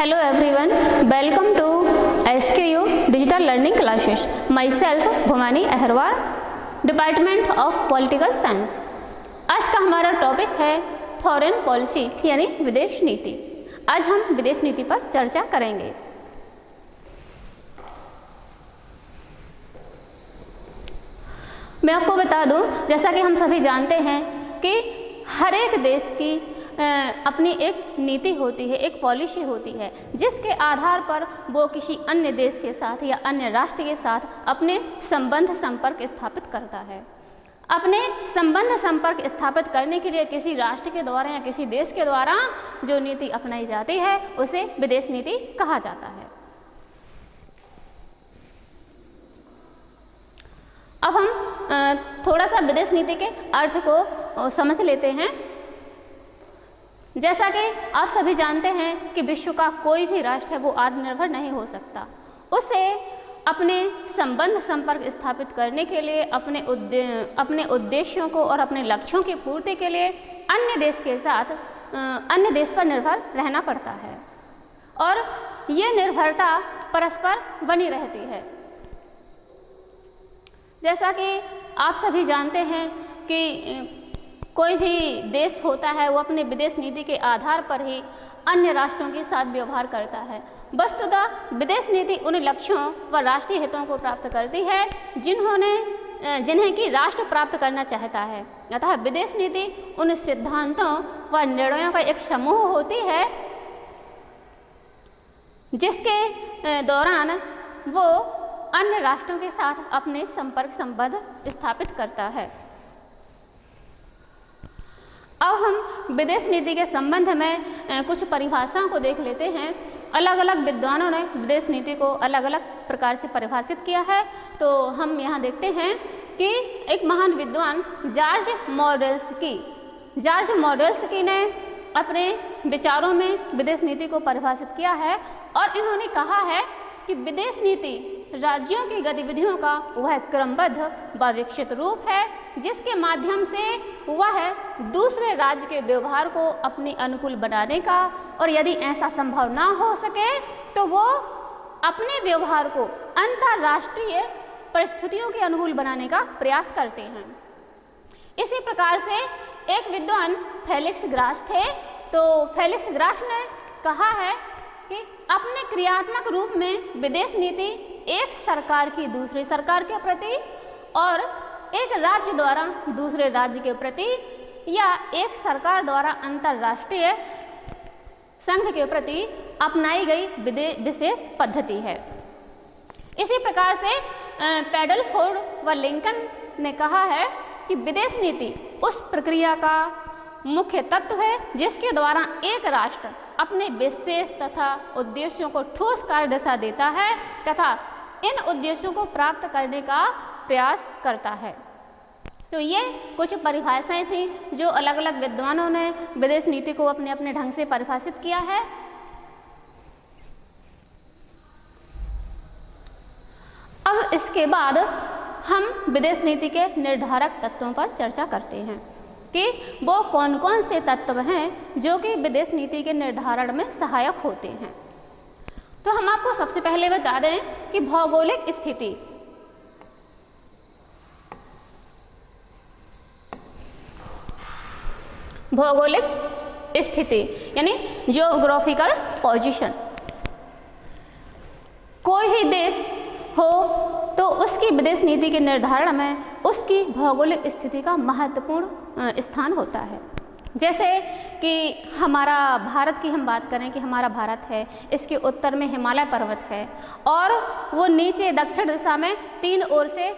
Hello everyone, welcome to SKU Digital Learning Classes. Myself Bhumani Aharwal, Department of Political Science. आज का हमारा topic है foreign policy यानी विदेश नीति। आज हम विदेश नीति पर चर्चा करेंगे। मैं आपको बता दूं, जैसा कि हम सभी जानते हैं कि हर एक देश की अपनी एक नीति होती है, एक पॉलिसी होती है, जिसके आधार पर वो किसी अन्य देश के साथ या अन्य राष्ट्र के साथ अपने संबंध संपर्क स्थापित करता है। अपने संबंध संपर्क स्थापित करने के लिए किसी राष्ट्र के द्वारा या किसी देश के द्वारा जो नीति अपनाई जाती है उसे विदेश नीति कहा जाता है। अब हम थोड़ा सा विदेश नीति के अर्थ को समझ लेते हैं। जैसा कि आप सभी जानते हैं कि विश्व का कोई भी राष्ट्र है वो आत्मनिर्भर नहीं हो सकता। उसे अपने संबंध संपर्क स्थापित करने के लिए, अपने उद्देश्यों को और अपने लक्ष्यों की पूर्ति के लिए अन्य देश के साथ अन्य देश पर निर्भर रहना पड़ता है और ये निर्भरता परस्पर बनी रहती है। जैसा कि आप सभी जानते हैं कि कोई भी देश होता है वो अपने विदेश नीति के आधार पर ही अन्य राष्ट्रों के साथ व्यवहार करता है। वस्तुतः विदेश नीति उन लक्ष्यों व राष्ट्रीय हितों को प्राप्त करती है जिन्हें कि राष्ट्र प्राप्त करना चाहता है। अतः विदेश नीति उन सिद्धांतों व निर्णयों का एक समूह होती है जिसके दौरान वो अन्य राष्ट्रों के साथ अपने संपर्क संबंध स्थापित करता है। अब हम विदेश नीति के संबंध में कुछ परिभाषाओं को देख लेते हैं। अलग अलग विद्वानों ने विदेश नीति को अलग अलग प्रकार से परिभाषित किया है। तो हम यहाँ देखते हैं कि एक महान विद्वान जॉर्ज मॉडेल्स्की ने अपने विचारों में विदेश नीति को परिभाषित किया है और इन्होंने कहा है कि विदेश नीति राज्यों की गतिविधियों का वह क्रमबद्ध व विकसित रूप है जिसके माध्यम से वह दूसरे राज्य के व्यवहार को अपने अनुकूल बनाने का और यदि ऐसा संभव ना हो सके तो वो अपने व्यवहार को अंतर्राष्ट्रीय परिस्थितियों के अनुकूल बनाने का प्रयास करते हैं। इसी प्रकार से एक विद्वान फेलिक्स ग्रास थे। तो फेलिक्स ग्रास ने कहा है कि अपने क्रियात्मक रूप में विदेश नीति एक सरकार की दूसरी सरकार के प्रति और एक राज्य द्वारा दूसरे राज्य के प्रति या एक सरकार द्वारा अंतर्राष्ट्रीय संघ के प्रति अपनाई गई विशेष पद्धति है। इसी प्रकार से पेडलफोर्ड व लिंकन ने कहा है कि विदेश नीति उस प्रक्रिया का मुख्य तत्व है जिसके द्वारा एक राष्ट्र अपने विशेष तथा उद्देश्यों को ठोस कार्य दिशा देता है तथा इन उद्देश्यों को प्राप्त करने का प्रयास करता है। तो ये कुछ परिभाषाएं थी जो अलग अलग विद्वानों ने विदेश नीति को अपने अपने ढंग से परिभाषित किया है। अब इसके बाद हम विदेश नीति के निर्धारक तत्वों पर चर्चा करते हैं कि वो कौन कौन से तत्व हैं जो कि विदेश नीति के निर्धारण में सहायक होते हैं। तो हम आपको सबसे पहले बता दें कि भौगोलिक स्थिति। भौगोलिक स्थिति यानी जियोग्राफिकल पोजीशन। कोई भी देश हो तो उसकी विदेश नीति के निर्धारण में उसकी भौगोलिक स्थिति का महत्वपूर्ण स्थान होता है। जैसे कि हमारा भारत की हम बात करें कि हमारा भारत है, इसके उत्तर में हिमालय पर्वत है और वो नीचे दक्षिण दिशा में तीन ओर से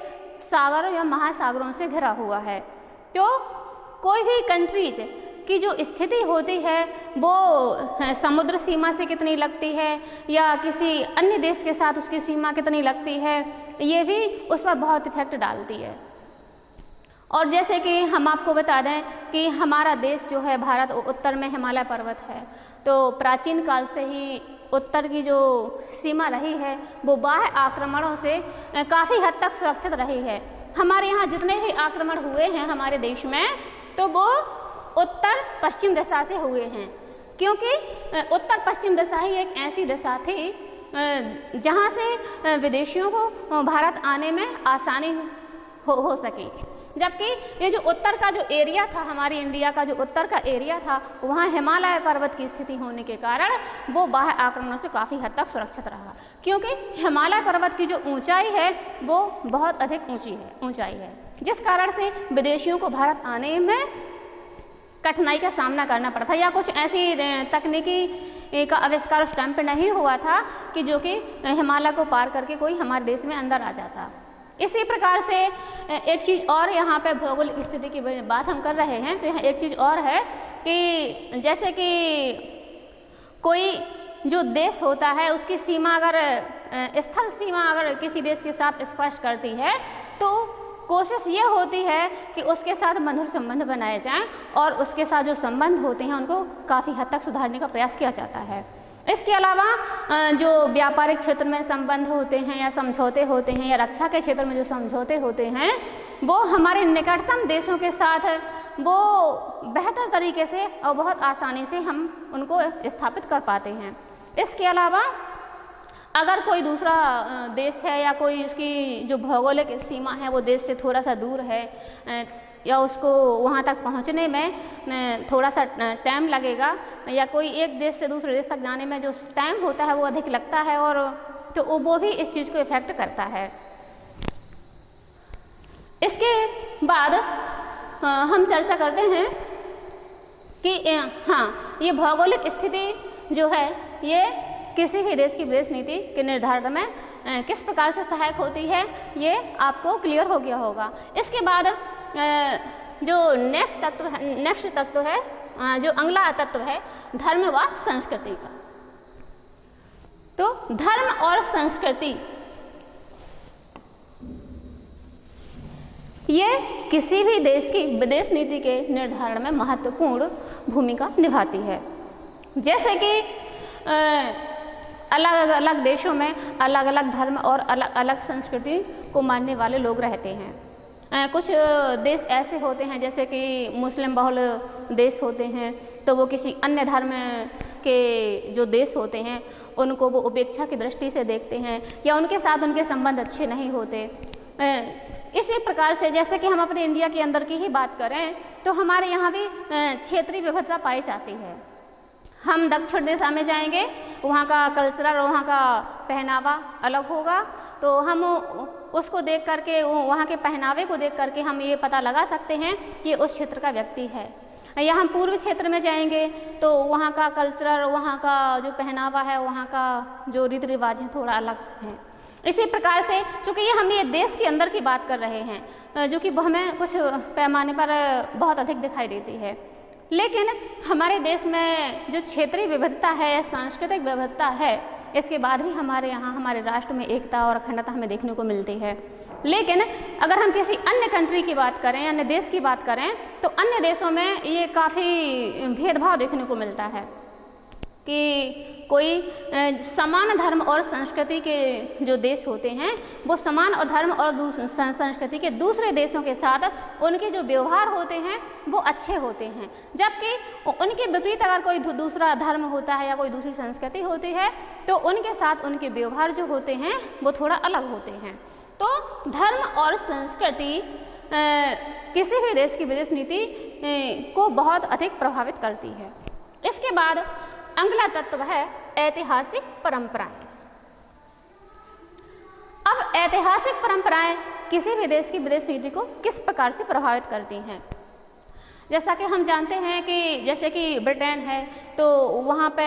सागर या महासागरों से घिरा हुआ है। तो कोई भी कंट्रीज की जो स्थिति होती है वो समुद्र सीमा से कितनी लगती है या किसी अन्य देश के साथ उसकी सीमा कितनी लगती है, ये भी उस पर बहुत इफेक्ट डालती है। और जैसे कि हम आपको बता दें कि हमारा देश जो है भारत, उत्तर में हिमालय पर्वत है। तो प्राचीन काल से ही उत्तर की जो सीमा रही है वो बाह्य आक्रमणों से काफ़ी हद तक सुरक्षित रही है। हमारे यहाँ जितने भी आक्रमण हुए हैं हमारे देश में तो वो उत्तर पश्चिम दिशा से हुए हैं। क्योंकि उत्तर पश्चिम दिशा ही एक ऐसी दिशा थी जहाँ से विदेशियों को भारत आने में आसानी हो सकी। जबकि ये जो उत्तर का जो एरिया था, हमारी इंडिया का जो उत्तर का एरिया था, वहाँ हिमालय पर्वत की स्थिति होने के कारण वो बाह्य आक्रमणों से काफ़ी हद तक सुरक्षित रहा, क्योंकि हिमालय पर्वत की जो ऊंचाई है वो बहुत अधिक ऊंचाई है, जिस कारण से विदेशियों को भारत आने में कठिनाई का सामना करना पड़ा था, या कुछ ऐसी तकनीकी का आविष्कार उस टाइम पे नहीं हुआ था कि जो कि हिमालय को पार करके कोई हमारे देश में अंदर आ जाता। इसी प्रकार से एक चीज़ और यहाँ पे भौगोलिक स्थिति की बात हम कर रहे हैं, तो यहाँ एक चीज़ और है कि जैसे कि कोई जो देश होता है उसकी सीमा अगर स्थल सीमा अगर किसी देश के साथ स्पर्श करती है तो कोशिश ये होती है कि उसके साथ मधुर संबंध बनाए जाएं और उसके साथ जो संबंध होते हैं उनको काफ़ी हद तक सुधारने का प्रयास किया जाता है। इसके अलावा जो व्यापारिक क्षेत्र में संबंध होते हैं या समझौते होते हैं, या रक्षा के क्षेत्र में जो समझौते होते हैं, वो हमारे निकटतम देशों के साथ वो बेहतर तरीके से और बहुत आसानी से हम उनको स्थापित कर पाते हैं। इसके अलावा अगर कोई दूसरा देश है या कोई उसकी जो भौगोलिक सीमा है वो देश से थोड़ा सा दूर है या उसको वहाँ तक पहुँचने में थोड़ा सा टाइम लगेगा, या कोई एक देश से दूसरे देश तक जाने में जो टाइम होता है वो अधिक लगता है, और तो वो भी इस चीज़ को इफेक्ट करता है। इसके बाद हम चर्चा करते हैं कि हाँ, ये भौगोलिक स्थिति जो है ये किसी भी देश की विदेश नीति के निर्धारण में किस प्रकार से सहायक होती है, ये आपको क्लियर हो गया होगा। इसके बाद जो नेक्स्ट तत्व है, जो अगला तत्व है धर्म व संस्कृति का। तो धर्म और संस्कृति ये किसी भी देश की विदेश नीति के निर्धारण में महत्वपूर्ण भूमिका निभाती है। जैसे कि अलग अलग देशों में अलग अलग धर्म और अलग अलग संस्कृति को मानने वाले लोग रहते हैं। कुछ देश ऐसे होते हैं जैसे कि मुस्लिम बहुल देश होते हैं, तो वो किसी अन्य धर्म के जो देश होते हैं उनको वो उपेक्षा की दृष्टि से देखते हैं या उनके साथ उनके संबंध अच्छे नहीं होते। इसी प्रकार से जैसे कि हम अपने इंडिया के अंदर की ही बात करें तो हमारे यहाँ भी क्षेत्रीय विविधता पाई जाती है। हम दक्षिण दिशा में जाएंगे, वहाँ का कल्चरल, वहाँ का पहनावा अलग होगा, तो हम उसको देख करके, वहाँ के पहनावे को देख करके हम ये पता लगा सकते हैं कि उस क्षेत्र का व्यक्ति है। या हम पूर्वी क्षेत्र में जाएंगे तो वहाँ का कल्चरल, वहाँ का जो पहनावा है, वहाँ का जो रीति रिवाज है थोड़ा अलग है। इसी प्रकार से चूँकि हम ये देश के अंदर की बात कर रहे हैं जो कि हमें कुछ पैमाने पर बहुत अधिक दिखाई देती है, लेकिन हमारे देश में जो क्षेत्रीय विविधता है, सांस्कृतिक विविधता है, इसके बाद भी हमारे यहाँ हमारे राष्ट्र में एकता और अखंडता हमें देखने को मिलती है। लेकिन अगर हम किसी अन्य कंट्री की बात करें, अन्य देश की बात करें, तो अन्य देशों में ये काफ़ी भेदभाव देखने को मिलता है कि कोई समान धर्म और संस्कृति के जो देश होते हैं वो समान और धर्म और संस्कृति के दूसरे देशों के साथ उनके जो व्यवहार होते हैं वो अच्छे होते हैं, जबकि उनके विपरीत अगर कोई दूसरा धर्म होता है या कोई दूसरी संस्कृति होती है तो उनके साथ उनके व्यवहार जो होते हैं वो थोड़ा अलग होते हैं। तो धर्म और संस्कृति किसी भी देश की विदेश नीति को बहुत अधिक प्रभावित करती है। इसके बाद अगला तत्व है ऐतिहासिक परंपराएं। अब ऐतिहासिक परंपराएं किसी भी देश की विदेश नीति को किस प्रकार से प्रभावित करती हैं। जैसा कि हम जानते हैं कि जैसे कि ब्रिटेन है तो वहाँ पे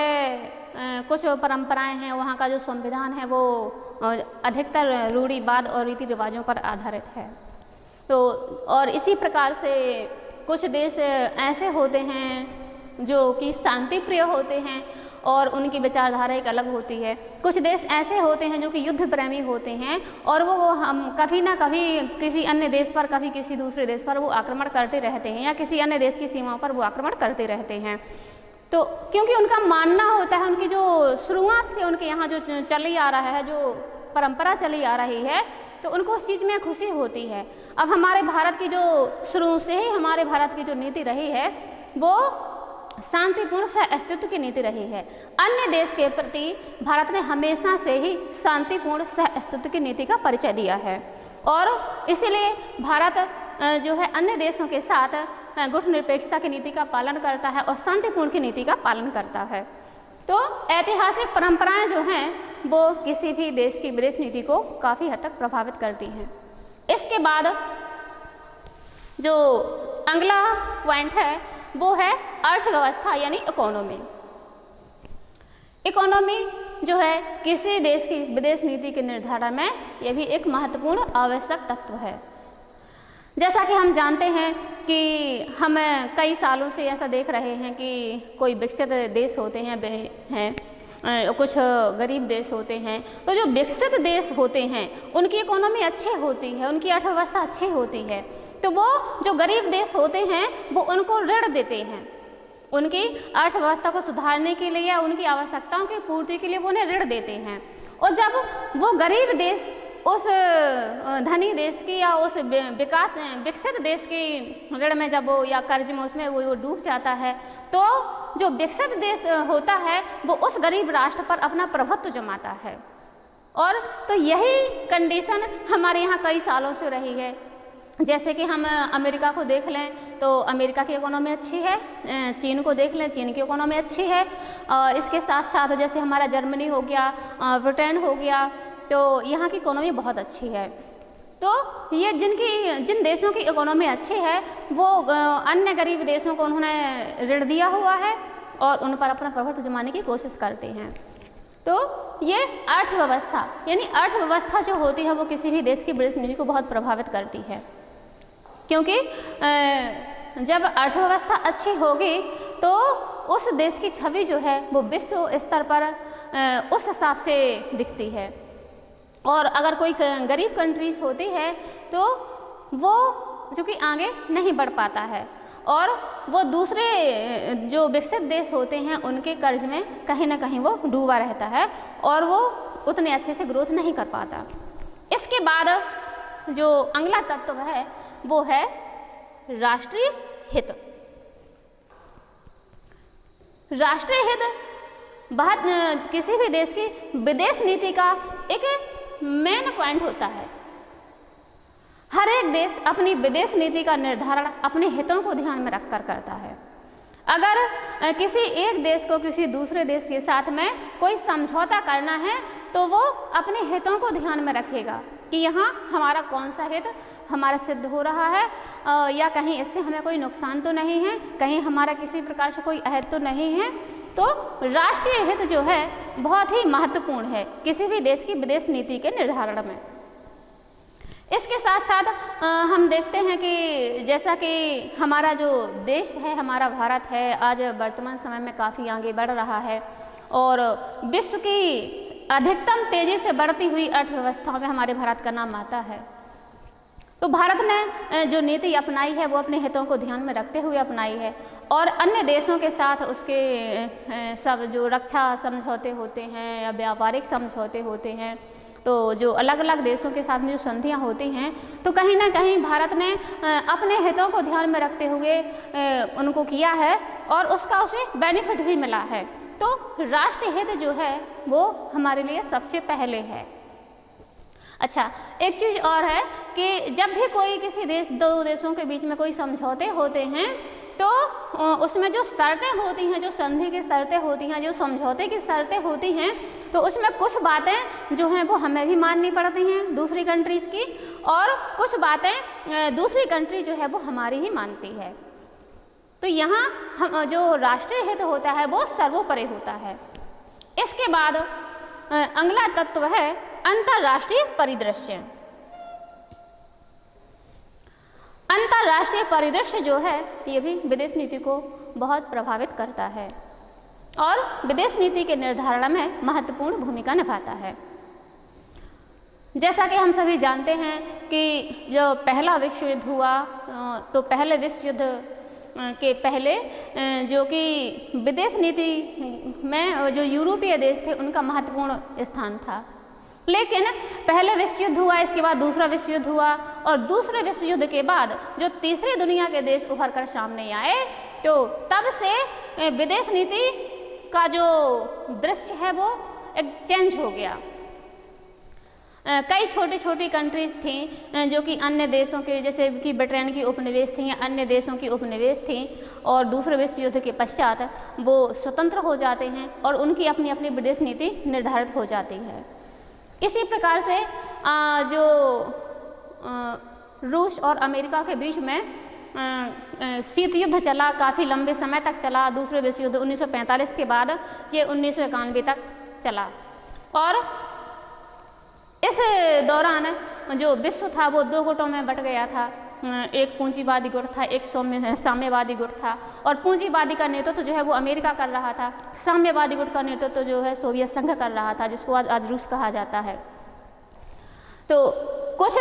कुछ परंपराएं हैं, वहाँ का जो संविधान है वो अधिकतर रूढ़िवाद और रीति रिवाजों पर आधारित है। तो और इसी प्रकार से कुछ देश ऐसे होते हैं जो कि शांति प्रिय होते हैं और उनकी विचारधारा एक अलग होती है। कुछ देश ऐसे होते हैं जो कि युद्ध प्रेमी होते हैं और वो हम कभी ना कभी किसी अन्य देश पर, कभी किसी दूसरे देश पर वो आक्रमण करते रहते हैं या किसी अन्य देश की सीमाओं पर वो आक्रमण करते रहते हैं। तो क्योंकि उनका मानना होता है, उनकी जो शुरुआत से उनके यहाँ जो चली आ रहा है, जो परंपरा चली आ रही है, तो उनको उस चीज़ में खुशी होती है। अब हमारे भारत की जो शुरू से ही हमारे भारत की जो नीति रही है वो शांतिपूर्ण सह अस्तित्व की नीति रही है। अन्य देश के प्रति भारत ने हमेशा से ही शांतिपूर्ण सह अस्तित्व की नीति का परिचय दिया है और इसीलिए भारत जो है अन्य देशों के साथ गुटनिरपेक्षता की नीति का पालन करता है और शांतिपूर्ण की नीति का पालन करता है। तो ऐतिहासिक परंपराएं जो हैं वो किसी भी देश की विदेश नीति को काफ़ी हद तक प्रभावित करती हैं। इसके बाद जो अगला पॉइंट है वो है अर्थव्यवस्था यानी इकोनॉमी। इकोनॉमी जो है किसी देश की विदेश नीति के निर्धारण में यह भी एक महत्वपूर्ण आवश्यक तत्व है। जैसा कि हम जानते हैं कि हम कई सालों से ऐसा देख रहे हैं कि कोई विकसित देश होते हैं कुछ गरीब देश होते हैं। तो जो विकसित देश होते हैं उनकी इकोनॉमी अच्छी होती है, उनकी अर्थव्यवस्था अच्छी होती है, तो वो जो गरीब देश होते हैं वो उनको ऋण देते हैं, उनकी अर्थव्यवस्था को सुधारने के लिए या उनकी आवश्यकताओं की पूर्ति के लिए वो उन्हें ऋण देते हैं। और जब वो गरीब देश उस धनी देश की या उस विकसित देश की ऋण में जब वो या कर्ज में उसमें वो डूब जाता है, तो जो विकसित देश होता है वो उस गरीब राष्ट्र पर अपना प्रभुत्व जमाता है। और तो यही कंडीशन हमारे यहाँ कई सालों से रही है। जैसे कि हम अमेरिका को देख लें तो अमेरिका की इकोनॉमी अच्छी है, चीन को देख लें चीन की इकोनॉमी अच्छी है, और इसके साथ साथ जैसे हमारा जर्मनी हो गया, ब्रिटेन हो गया, तो यहाँ की इकोनॉमी बहुत अच्छी है। तो ये जिन देशों की इकोनॉमी अच्छी है वो अन्य गरीब देशों को उन्होंने ऋण दिया हुआ है और उन पर अपना प्रभुत्व जमाने की कोशिश करते हैं। तो ये अर्थव्यवस्था यानी अर्थव्यवस्था जो होती है वो किसी भी देश की विदेश नीति को बहुत प्रभावित करती है, क्योंकि जब अर्थव्यवस्था अच्छी होगी तो उस देश की छवि जो है वो विश्व स्तर पर उस हिसाब से दिखती है। और अगर कोई गरीब कंट्रीज होती है तो वो जो कि आगे नहीं बढ़ पाता है और वो दूसरे जो विकसित देश होते हैं उनके कर्ज में कहीं ना कहीं वो डूबा रहता है और वो उतने अच्छे से ग्रोथ नहीं कर पाता। इसके बाद जो अगला तत्व है वो है राष्ट्रीय हित। राष्ट्रीय हित बहुत किसी भी देश की विदेश नीति का एक मेन पॉइंट होता है। हर एक देश अपनी विदेश नीति का निर्धारण अपने हितों को ध्यान में रखकर करता है। अगर किसी एक देश को किसी दूसरे देश के साथ में कोई समझौता करना है तो वो अपने हितों को ध्यान में रखेगा कि यहाँ हमारा कौन सा हित हमारा सिद्ध हो रहा है या कहीं इससे हमें कोई नुकसान तो नहीं है, कहीं हमारा किसी प्रकार से कोई अहित तो नहीं है। तो राष्ट्रीय हित जो है बहुत ही महत्वपूर्ण है किसी भी देश की विदेश नीति के निर्धारण में। इसके साथ साथ हम देखते हैं कि जैसा कि हमारा जो देश है, हमारा भारत है, आज वर्तमान समय में काफ़ी आगे बढ़ रहा है और विश्व की अधिकतम तेज़ी से बढ़ती हुई अर्थव्यवस्थाओं में हमारे भारत का नाम आता है। तो भारत ने जो नीति अपनाई है वो अपने हितों को ध्यान में रखते हुए अपनाई है और अन्य देशों के साथ उसके सब जो रक्षा समझौते होते हैं या व्यापारिक समझौते होते हैं, तो जो अलग अलग देशों के साथ में जो संधियाँ होती हैं, तो कहीं ना कहीं भारत ने अपने हितों को ध्यान में रखते हुए उनको किया है और उसका उसे बेनिफिट भी मिला है। तो राष्ट्रीय हित जो है वो हमारे लिए सबसे पहले है। अच्छा, एक चीज़ और है कि जब भी कोई किसी दो देशों के बीच में कोई समझौते होते हैं तो उसमें जो शर्तें होती हैं, जो संधि की शर्तें होती हैं, जो समझौते की शर्तें होती हैं, तो उसमें कुछ बातें जो हैं वो हमें भी माननी पड़ती हैं दूसरी कंट्रीज़ की और कुछ बातें दूसरी कंट्री जो है वो हमारी ही मानती है। तो यहाँ हम जो राष्ट्रीय हित होता है वो सर्वोपरि होता है। इसके बाद अगला तत्व है अंतर्राष्ट्रीय परिदृश्य। अंतर्राष्ट्रीय परिदृश्य जो है ये भी विदेश नीति को बहुत प्रभावित करता है और विदेश नीति के निर्धारण में महत्वपूर्ण भूमिका निभाता है। जैसा कि हम सभी जानते हैं कि जो पहला विश्व युद्ध हुआ तो पहले विश्व युद्ध के पहले जो कि विदेश नीति में जो यूरोपीय देश थे उनका महत्वपूर्ण स्थान था। लेकिन पहले विश्व युद्ध हुआ, इसके बाद दूसरा विश्व युद्ध हुआ और दूसरे विश्व युद्ध के बाद जो तीसरी दुनिया के देश उभर कर सामने आए तो तब से विदेश नीति का जो दृश्य है वो एक चेंज हो गया। कई छोटी छोटी कंट्रीज थी जो कि अन्य देशों के, जैसे कि ब्रिटेन की उपनिवेश थी या अन्य देशों की उपनिवेश थी, और दूसरे विश्व युद्ध के पश्चात वो स्वतंत्र हो जाते हैं और उनकी अपनी अपनी विदेश नीति निर्धारित हो जाती है। इसी प्रकार से जो रूस और अमेरिका के बीच में शीत युद्ध चला, काफ़ी लंबे समय तक चला। दूसरे विश्व युद्ध 1945 के बाद ये 1991 तक चला, और इस दौरान जो विश्व था वो दो गुटों में बट गया था। एक पूंजीवादी गुट था, एक साम्यवादी गुट था, और पूंजीवादी का नेतृत्व जो है वो अमेरिका कर रहा था, साम्यवादी गुट का नेतृत्व जो है सोवियत संघ कर रहा था, जिसको आज रूस कहा जाता है। तो कुछ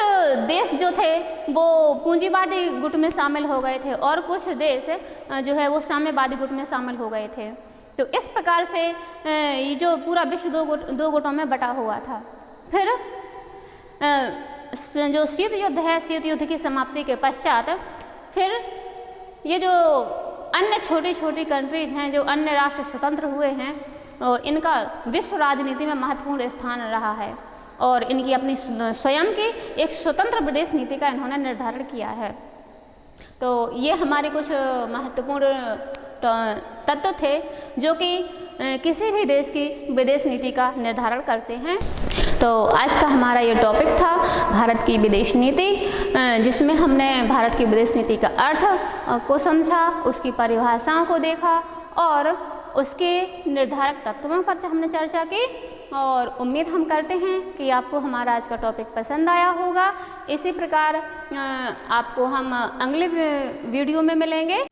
देश जो थे वो पूंजीवादी गुट में शामिल हो गए थे और कुछ देश जो है वो साम्यवादी गुट में शामिल हो गए थे। तो इस प्रकार से ये जो पूरा विश्व दो गुटों में बटा हुआ था। फिर जो शीत युद्ध है, शीत युद्ध की समाप्ति के पश्चात फिर ये जो अन्य छोटी छोटी कंट्रीज हैं, जो अन्य राष्ट्र स्वतंत्र हुए हैं, इनका विश्व राजनीति में महत्वपूर्ण स्थान रहा है और इनकी अपनी स्वयं की एक स्वतंत्र विदेश नीति का इन्होंने निर्धारण किया है। तो ये हमारे कुछ महत्वपूर्ण तत्व थे जो कि किसी भी देश की विदेश नीति का निर्धारण करते हैं। तो आज का हमारा ये टॉपिक था भारत की विदेश नीति, जिसमें हमने भारत की विदेश नीति का अर्थ को समझा, उसकी परिभाषाओं को देखा और उसके निर्धारक तत्वों पर हमने चर्चा की। और उम्मीद हम करते हैं कि आपको हमारा आज का टॉपिक पसंद आया होगा। इसी प्रकार आपको हम अगले वीडियो में मिलेंगे।